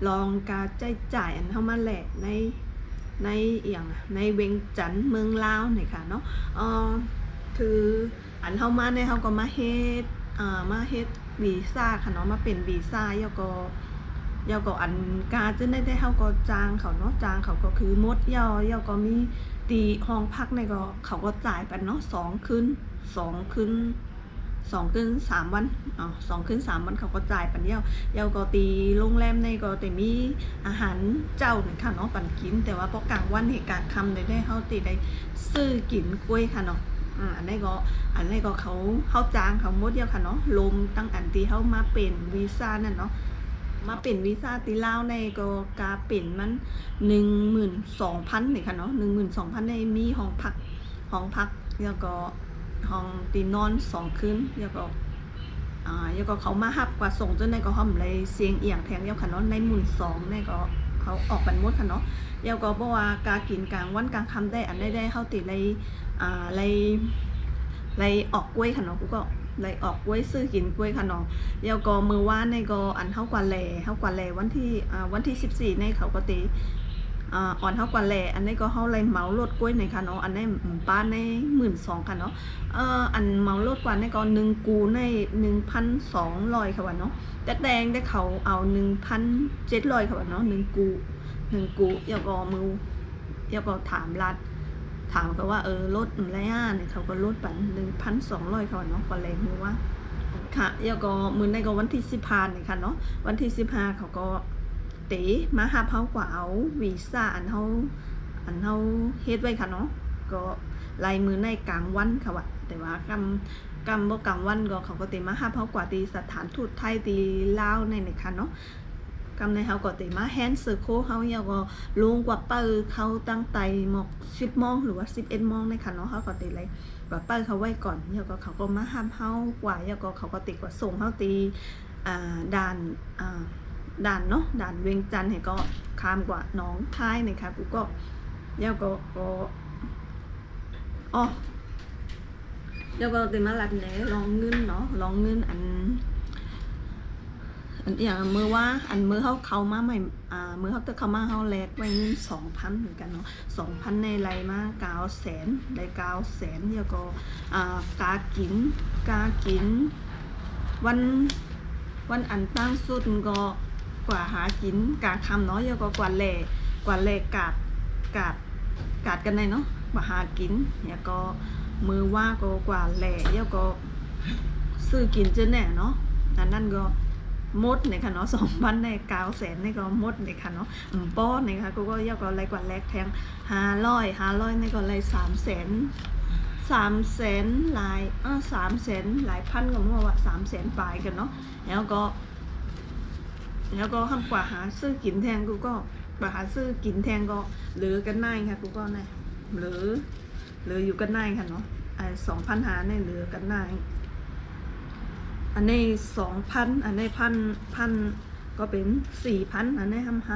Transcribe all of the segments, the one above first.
ลองการจ่ายอันเข้ามาแหละในอย่างในเวียงจันทน์เมืองลาวนี่ค่ะเนาะคืออันเข้ามาเนี่ยเขาก็มาเฮ็ดวีซ่าค่ะเนาะมาเป็นวีซ่ายอก็อันกาจะได้เขาก็จ้างเขาเนาะจ้างเขาก็คือมดยอก็มีตีห้องพักในก็เขาก็จ่ายไปเนาะ2 คืน 3 วัน2 คืน 3 วันเขาก็จ่ายปันยาวก็ตีโรงแรมในก็แต่มีอาหารเจ้าหนึ่งค่ะเนาะปันกินแต่ว่าพอกลางวันเหตุการณ์คำได้เขาตีได้ซื้อกินกล้วยค่ะเนาะอันนี้ก็เขาจ้างเขาหมดค่ะเนาะลมตั้งอันตีเขามาเป็นวีซ่านั่นเนาะมาเป็นวีซ่าตีลาวในก็กาเป็นมัน 12,000นี่ค่ะเนาะ 12,000ในมีห้องพักแล้วก็ห้องตีนอน2 คืนแล้วก็เขามาฮับกว่าส่งจนในก็ห้อมเลยเสียงเอียงแทงค่ะเนาะใน12,000ในก็เขาออกบันหมดค่ะเนาะแล้วก็บอกว่ากากินกลางวันกลางค่ำได้อันได้เข้าติเลยออกกล้วยค่ะเนาะกูก็เลยออกกล้วยซื้อกินกล้วยค่ะเนาะแล้วก็มือว่านในก็อันเท่ากว่าแลวันที่14ในเขาก็ตีอ่อนเท่ากว่าแลอันนี้ก็เท่าไรเหมารถกล้วยในค่ะเนาะอันนี้ป้าใน12,000ค่ะเนาะอันเหมารถกว่าในก็1 กูใน 1,200 ค่ะวะเนาะแต่แดงได้เขาเอา 1,700 ค่ะวะเนาะ1 กูแล้วก็ถามก็ว่าลดอะไรเนี่ยเขาก็ลดไป 1,200 ค่ะเนาะกว่าแรงมือว่าค่ะแล้วก็มือในก็วันที่15นี่ค่ะเนาะวันที่15เขาก็เต๋มาหาเขากว่าเอาวีซ่าอันเฮาเฮ็ดไว้ค่ะเนาะก็ลายมือในกลางวันค่ะว่ะแต่ว่ากำบ่กลางวันก็เขาก็เต๋มาหาเขากว่าที่สถานทูตไทยที่ลาวในค่ะเนาะกำในเขาก็เต๋มาแฮนด์เซอร์โคเขาแล้วก็ลงกว่าเปิ้ลเขาตั้งไตหมอก10 โมงหรือว่า11 โมงในค่ะเนาะเขาก็เต๋เลยกว่าเปิ้ลเขาไว้ก่อนแล้วก็เขาก็มาหาเขากว่าแล้วก็เขาก็ติกว่าส่งเขาตีด่านเนาะด่านเวียงจันทน์ก็ข้ามกว่าน้องคายนะคะกูก็แล้วก็แล้วก็ติมาลัดเนลองเงินเนาะลองเงินอันอย่างมือว่าอันมือเขามาใหม่มือเขาจะเข้ามาเขาแลกไว้เงิน 2,000 เหมือนกันเนาะ 2,000 ในไรมา 900,000ได้ 900,000แล้วก็กากินวันอันตั้งสุดก็กว่าหากินกาคำเนาะแล้วก็กว่าแหล่กาดกันในเนาะกว่าหากินแล้วก็มือว่าก็กว่าแหล่แล้วก็ซื้อกินเจอแน่เนาะอันนั้นก็มดเนี่ยค่ะเนาะ 2,000 ใน 900,000นี่ก็มดเนี่ยค่ะเนาะป้อเนี่ยค่ะก็ยาวก็อะไรกว่าแลกแทง500นี่ก็อะไร300,000หลาย300,000หลายพันก็มั่วว่า300,000ปลายกันเนาะแล้วก็ทำกว่าหาซื้อกินแทงกูก็กว่าหาซื้อกินแทงก็เหลือกันได้ค่ะกูก็เนี่ยเหลืออยู่กันได้ค่ะเนาะ2,000หาเนี่ยเหลือกันได้อันนี้ 2,000 อันนี้พันก็เป็น 4,000 อันนี้ทำ500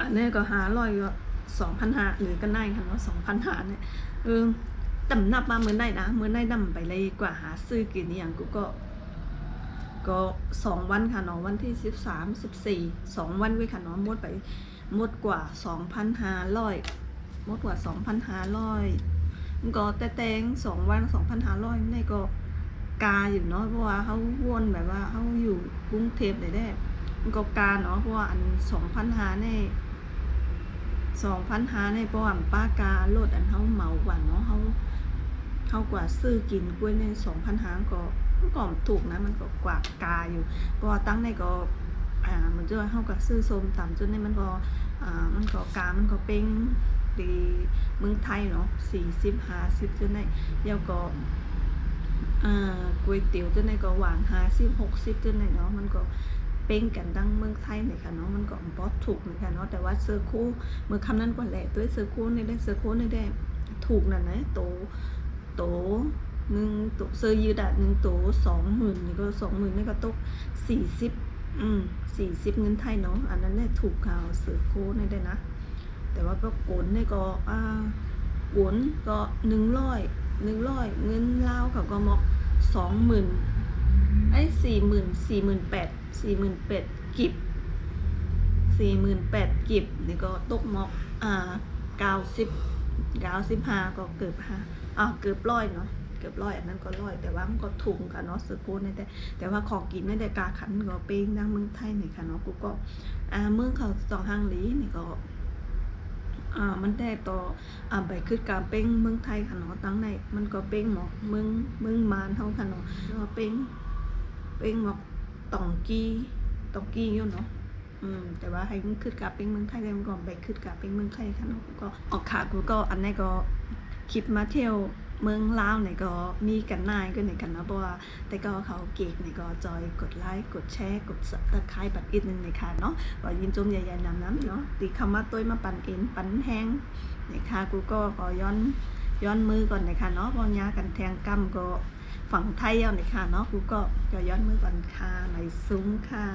อันนี้ก็500ก็2,500หรือกันได้ค่ะเนาะ2,500เนี่ยต่ำนับมาเหมือนได้นะเหมือนได้นำไปเลยกว่าหาซื้อกินอย่างกูก็2 วันค่ะเนาะวันที่13 14 2 วันไว้ค่ะเนาะหมดกว่า 2,500 หมดกว่า 2,500มันก็แต่ง2 วัน 2,500นี่ก็กาอยู่เนาะเพราะว่าเขาวนแบบว่าเขาอยู่กรุงเทพได้มันก็กาเนาะเพราะว่าอัน 2,500นี่เพราะว่าป้ากาโลดอันเขาเหมากว่าเนาะเขากว่าซื้อกินกล้วยใน 2,500ก็ถูกนะมันก็กว่ากาอยู่เพราะว่าตั้งในก็เหมือนจะว่าเขากับซื้อส้มตำจนในมันก็กามันก็เป็นดีเมืองไทยเนาะ40-50จนในแล้วก็ก๋วยเตี๋ยวจนในก็หวาน50-60จนในเนาะมันก็เป็นกันดังเมืองไทยเนี่ยค่ะเนาะมันก็บอสถูกเหมือนกันเนาะแต่ว่าเซอร์คูเมื่อคำนั้นกว่าแหละด้วยเซอร์คูนี่ได้ถูกนั่นนะโต1 ตัวเสื้อยืด1 ตัว 20,000นี่ก็ 20,000นี่ก็ตก40เงินไทยเนาะอันนั้นเนี่ยถูกข่าวเสือโค้ดได้นะแต่ว่าก็โกนนี่ก็โกนก็100เงินลาวเขาก็มอก 20,000 48,000 กิบ48,000กิบนี่ก็ตกหมอก95ก็เกือบเกือบร้อยเนาะเกือบร้อยอันนั้นก็ร้อยแต่ว่ามันก็ถูกค่ะเนาะซื้อกูในแต่ว่าของกินไม่ได้กาขันก็เป็นดังเมืองไทยนี่ค่ะเนาะกูก็เมืองเขาสองห้างหลีนี่ก็มันได้ต่อไปคือการเป้งเมืองไทยค่ะเนาะตั้งในมันก็เป้งหมอกเมืองมานเท่าค่ะเนาะแล้วเป้งหมอกตองกี้อยู่เนาะแต่ว่าให้มันคือกาเป็นเมืองไทยได้มันก่อนไปคือกาเป็นเมืองไทยค่ะเนาะกูก็ออกขากูก็อันนี้ก็คลิปมาเที่ยวเมืองลาวเนี่ยก็มีกันนายก็ในกันนะเพราะว่าแต่ก็เขาเก่งเนี่ยก็จอยกดไลค์กดแชร์กดซับสไครป์บัดอีกนึงในค่ะเนาะก็ยินจมใหญ่ๆน้ำเนาะตีคำว่าตัวมาปั่นเอ็นปั่นแห้งในค่ะกูก็ขอย้อนมือก่อนในค่ะเนาะพอยากันแทงกำก็ฝั่งไทยเอาในค่ะเนาะกูก็ย้อนมือก่อนค่ะในซุ้มค่ะ